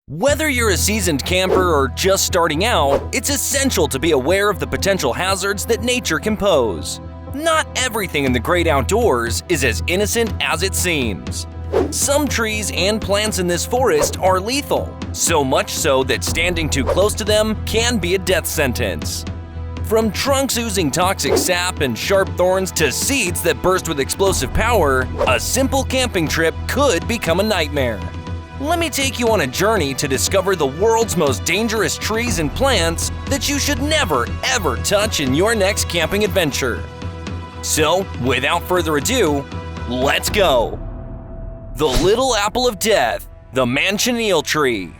Whether you're a seasoned camper or just starting out, it's essential to be aware of the potential hazards that nature can pose. Not everything in the great outdoors is as innocent as it seems. Some trees and plants in this forest are lethal, so much so that standing too close to them can be a death sentence. From trunks oozing toxic sap and sharp thorns to seeds that burst with explosive power, a simple camping trip could become a nightmare. Let me take you on a journey to discover the world's most dangerous trees and plants that you should never, ever touch in your next camping adventure. So, without further ado, let's go! The Little Apple of Death, the Manchineel Tree.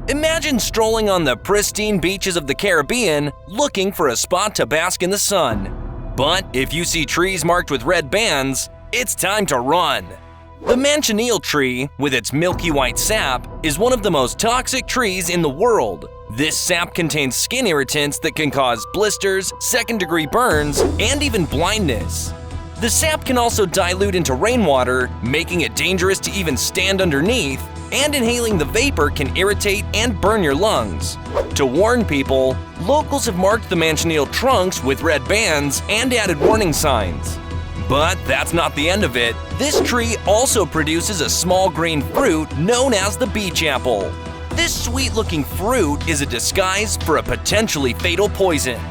Imagine strolling on the pristine beaches of the Caribbean looking for a spot to bask in the sun. But if you see trees marked with red bands, it's time to run. The Manchineel tree, with its milky white sap, is one of the most toxic trees in the world. This sap contains skin irritants that can cause blisters, second-degree burns, and even blindness. The sap can also dilute into rainwater, making it dangerous to even stand underneath, and inhaling the vapor can irritate and burn your lungs. To warn people, locals have marked the Manchineel trunks with red bands and added warning signs. But that's not the end of it. This tree also produces a small green fruit known as the beach apple. This sweet-looking fruit is a disguise for a potentially fatal poison.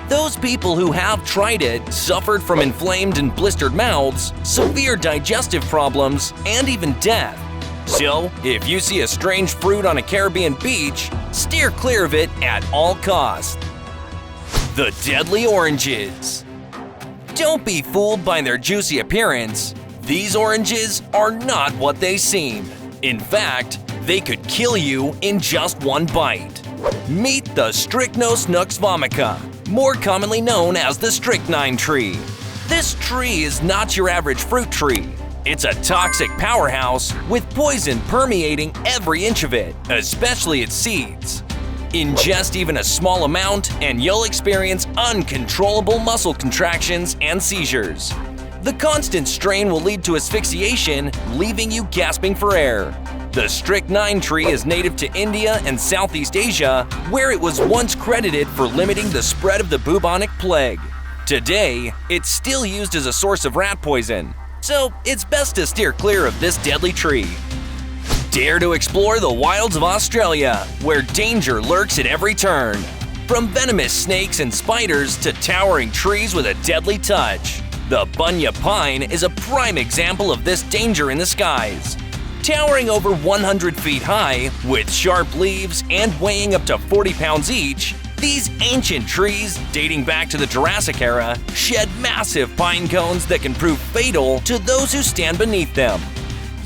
Those people who have tried it suffered from inflamed and blistered mouths, severe digestive problems, and even death. So, if you see a strange fruit on a Caribbean beach, steer clear of it at all costs. The deadly oranges. Don't be fooled by their juicy appearance. These oranges are not what they seem. In fact, they could kill you in just one bite. Meet the Strychnos nux vomica, more commonly known as the strychnine tree. This tree is not your average fruit tree. It's a toxic powerhouse with poison permeating every inch of it, especially its seeds. Ingest even a small amount and you'll experience uncontrollable muscle contractions and seizures. The constant strain will lead to asphyxiation, leaving you gasping for air. The strychnine tree is native to India and Southeast Asia, where it was once credited for limiting the spread of the bubonic plague. Today, it's still used as a source of rat poison, so it's best to steer clear of this deadly tree. Dare to explore the wilds of Australia, where danger lurks at every turn. From venomous snakes and spiders to towering trees with a deadly touch, the Bunya Pine is a prime example of this danger in the skies. Towering over 100 feet high, with sharp leaves and weighing up to 40 pounds each, these ancient trees, dating back to the Jurassic era, shed massive pine cones that can prove fatal to those who stand beneath them.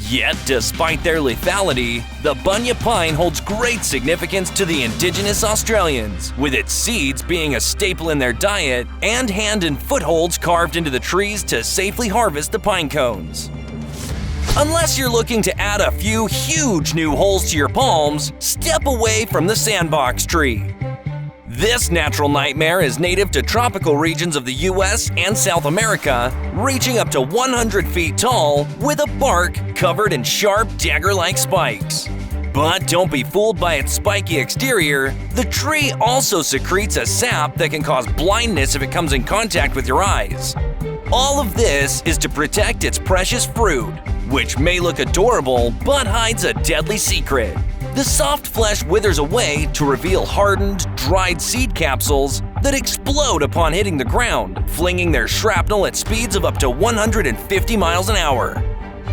Yet, despite their lethality, the Bunya Pine holds great significance to the indigenous Australians, with its seeds being a staple in their diet and hand and footholds carved into the trees to safely harvest the pine cones. Unless you're looking to add a few huge new holes to your palms, step away from the Sandbox Tree. This natural nightmare is native to tropical regions of the US and South America, reaching up to 100 feet tall with a bark covered in sharp dagger-like spikes. But don't be fooled by its spiky exterior. The tree also secretes a sap that can cause blindness if it comes in contact with your eyes. All of this is to protect its precious fruit, which may look adorable but hides a deadly secret. The soft flesh withers away to reveal hardened, dried seed capsules that explode upon hitting the ground, flinging their shrapnel at speeds of up to 150 miles an hour.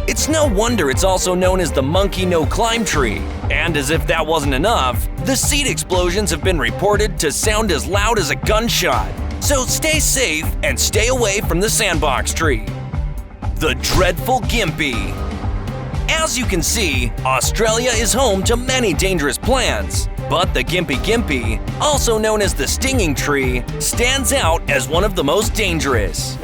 It's no wonder it's also known as the monkey no-climb tree. And as if that wasn't enough, the seed explosions have been reported to sound as loud as a gunshot. So stay safe and stay away from the Sandbox Tree. The Dreadful Gimpy. As you can see, Australia is home to many dangerous plants, but the Gimpy, also known as the stinging tree, stands out as one of the most dangerous.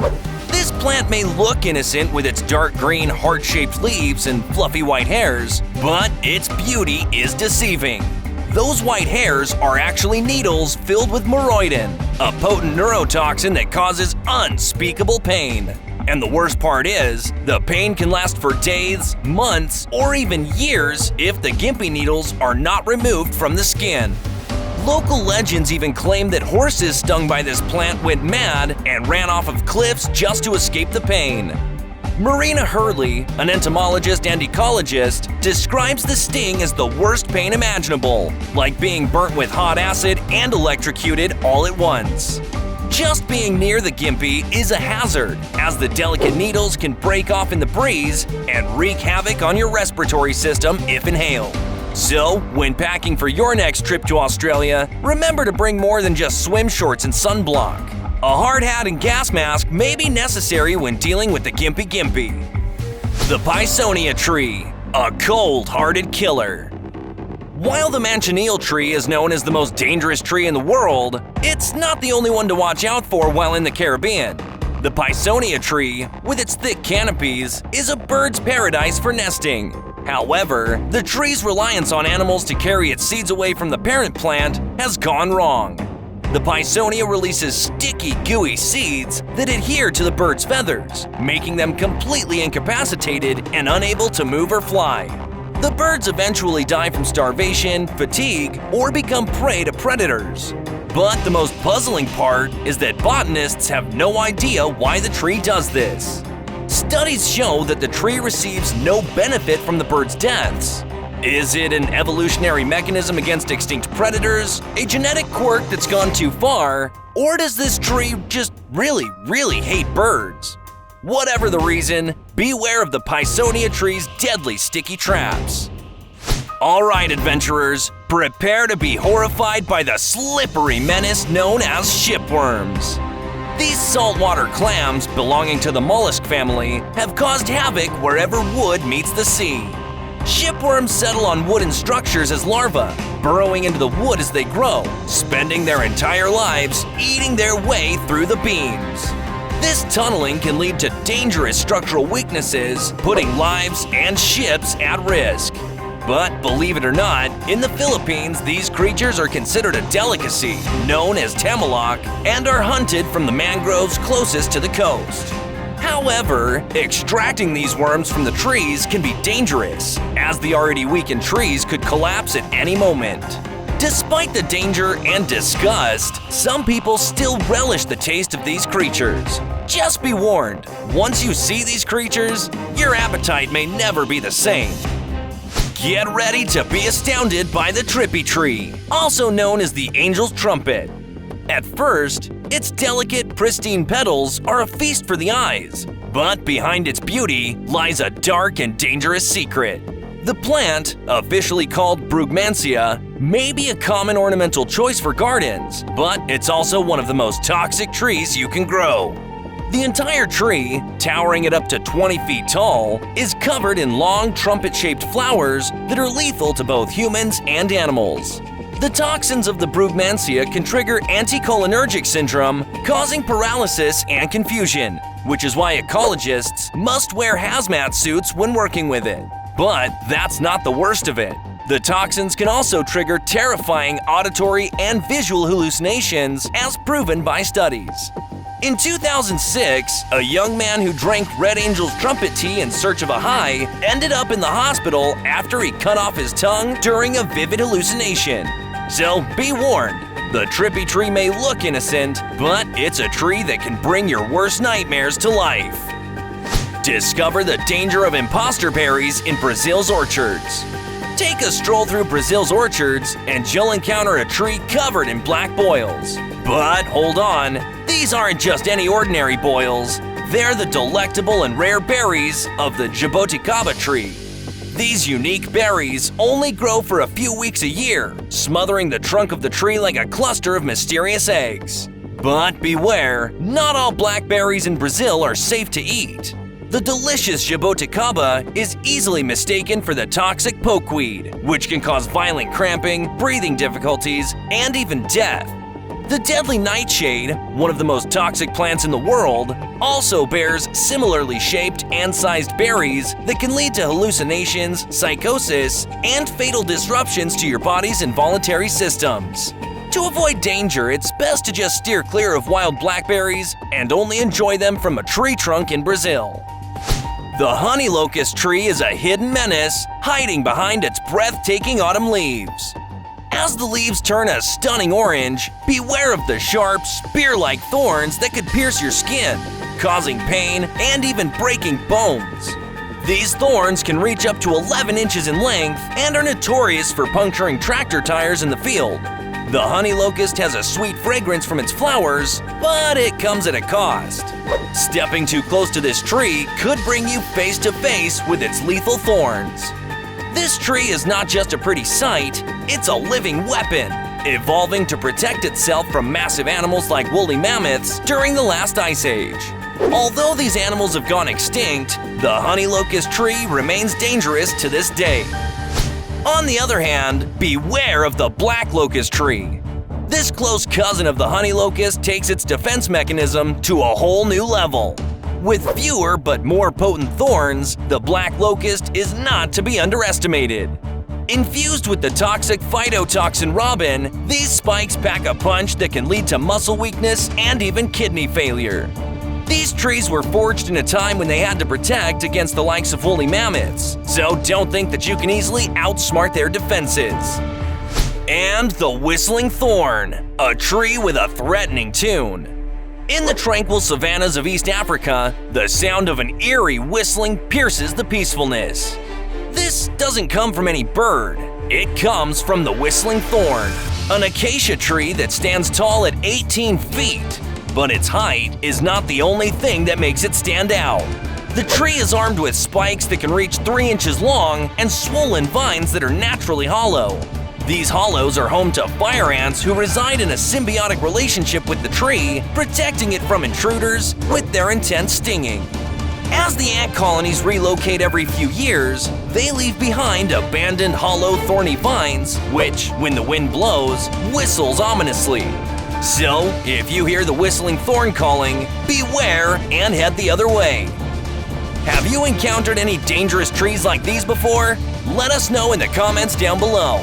This plant may look innocent with its dark green heart-shaped leaves and fluffy white hairs, but its beauty is deceiving. Those white hairs are actually needles filled with moroidin, a potent neurotoxin that causes unspeakable pain. And the worst part is, the pain can last for days, months, or even years if the Gimpy needles are not removed from the skin. Local legends even claim that horses stung by this plant went mad and ran off of cliffs just to escape the pain. Marina Hurley, an entomologist and ecologist, describes the sting as the worst pain imaginable, like being burnt with hot acid and electrocuted all at once. Just being near the Gimpy is a hazard, as the delicate needles can break off in the breeze and wreak havoc on your respiratory system if inhaled. So, when packing for your next trip to Australia, remember to bring more than just swim shorts and sunblock. A hard hat and gas mask may be necessary when dealing with the Gimpy. The Bisonia Tree, a cold-hearted killer. While the manchineel tree is known as the most dangerous tree in the world, it's not the only one to watch out for while in the Caribbean. The Bisonia tree, with its thick canopies, is a bird's paradise for nesting. However, the tree's reliance on animals to carry its seeds away from the parent plant has gone wrong. The Bisonia releases sticky, gooey seeds that adhere to the bird's feathers, making them completely incapacitated and unable to move or fly. The birds eventually die from starvation, fatigue, or become prey to predators. But the most puzzling part is that botanists have no idea why the tree does this. Studies show that the tree receives no benefit from the birds' deaths. Is it an evolutionary mechanism against extinct predators, a genetic quirk that's gone too far, or does this tree just really hate birds? Whatever the reason, beware of the Bisonia tree's deadly sticky traps. Alright, adventurers, prepare to be horrified by the slippery menace known as shipworms. These saltwater clams, belonging to the mollusk family, have caused havoc wherever wood meets the sea. Shipworms settle on wooden structures as larvae, burrowing into the wood as they grow, spending their entire lives eating their way through the beams. This tunneling can lead to dangerous structural weaknesses, putting lives and ships at risk. But believe it or not, in the Philippines, these creatures are considered a delicacy, known as tamalak, and are hunted from the mangroves closest to the coast. However, extracting these worms from the trees can be dangerous, as the already weakened trees could collapse at any moment. Despite the danger and disgust, some people still relish the taste of these creatures. Just be warned, once you see these creatures, your appetite may never be the same. Get ready to be astounded by the trippy tree, also known as the angel's trumpet. At first, its delicate, pristine petals are a feast for the eyes, but behind its beauty lies a dark and dangerous secret. The plant, officially called Brugmansia, may be a common ornamental choice for gardens, but it's also one of the most toxic trees you can grow. The entire tree, towering at up to 20 feet tall, is covered in long trumpet-shaped flowers that are lethal to both humans and animals. The toxins of the Brugmansia can trigger anticholinergic syndrome, causing paralysis and confusion, which is why ecologists must wear hazmat suits when working with it. But that's not the worst of it. The toxins can also trigger terrifying auditory and visual hallucinations, as proven by studies. In 2006, a young man who drank Red Angel's trumpet tea in search of a high ended up in the hospital after he cut off his tongue during a vivid hallucination. So be warned, the trippy tree may look innocent, but it's a tree that can bring your worst nightmares to life. Discover the danger of imposter berries in Brazil's orchards. Take a stroll through Brazil's orchards and you'll encounter a tree covered in black boils. But hold on, these aren't just any ordinary boils. They're the delectable and rare berries of the jaboticaba tree. These unique berries only grow for a few weeks a year, smothering the trunk of the tree like a cluster of mysterious eggs. But beware, not all blackberries in Brazil are safe to eat. The delicious jaboticaba is easily mistaken for the toxic pokeweed, which can cause violent cramping, breathing difficulties, and even death. The deadly nightshade, one of the most toxic plants in the world, also bears similarly shaped and sized berries that can lead to hallucinations, psychosis, and fatal disruptions to your body's involuntary systems. To avoid danger, it's best to just steer clear of wild blackberries and only enjoy them from a tree trunk in Brazil. The honey locust tree is a hidden menace, hiding behind its breathtaking autumn leaves. As the leaves turn a stunning orange, beware of the sharp, spear-like thorns that could pierce your skin, causing pain and even breaking bones. These thorns can reach up to 11 inches in length and are notorious for puncturing tractor tires in the field. The honey locust has a sweet fragrance from its flowers, but it comes at a cost. Stepping too close to this tree could bring you face to face with its lethal thorns. This tree is not just a pretty sight, it's a living weapon, evolving to protect itself from massive animals like woolly mammoths during the last ice age. Although these animals have gone extinct, the honey locust tree remains dangerous to this day. On the other hand, beware of the black locust tree. This close cousin of the honey locust takes its defense mechanism to a whole new level. With fewer but more potent thorns, the black locust is not to be underestimated. Infused with the toxic phytotoxin robin, these spikes pack a punch that can lead to muscle weakness and even kidney failure. These trees were forged in a time when they had to protect against the likes of woolly mammoths, so don't think that you can easily outsmart their defenses. And the Whistling Thorn, a tree with a threatening tune. In the tranquil savannas of East Africa, the sound of an eerie whistling pierces the peacefulness. This doesn't come from any bird, it comes from the Whistling Thorn, an acacia tree that stands tall at 18 feet. But its height is not the only thing that makes it stand out. The tree is armed with spikes that can reach 3 inches long and swollen vines that are naturally hollow. These hollows are home to fire ants who reside in a symbiotic relationship with the tree, protecting it from intruders with their intense stinging. As the ant colonies relocate every few years, they leave behind abandoned hollow thorny vines, which, when the wind blows, whistles ominously. So, if you hear the Whistling Thorn calling, beware and head the other way. Have you encountered any dangerous trees like these before? Let us know in the comments down below.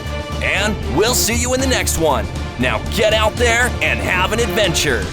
And we'll see you in the next one. Now get out there and have an adventure.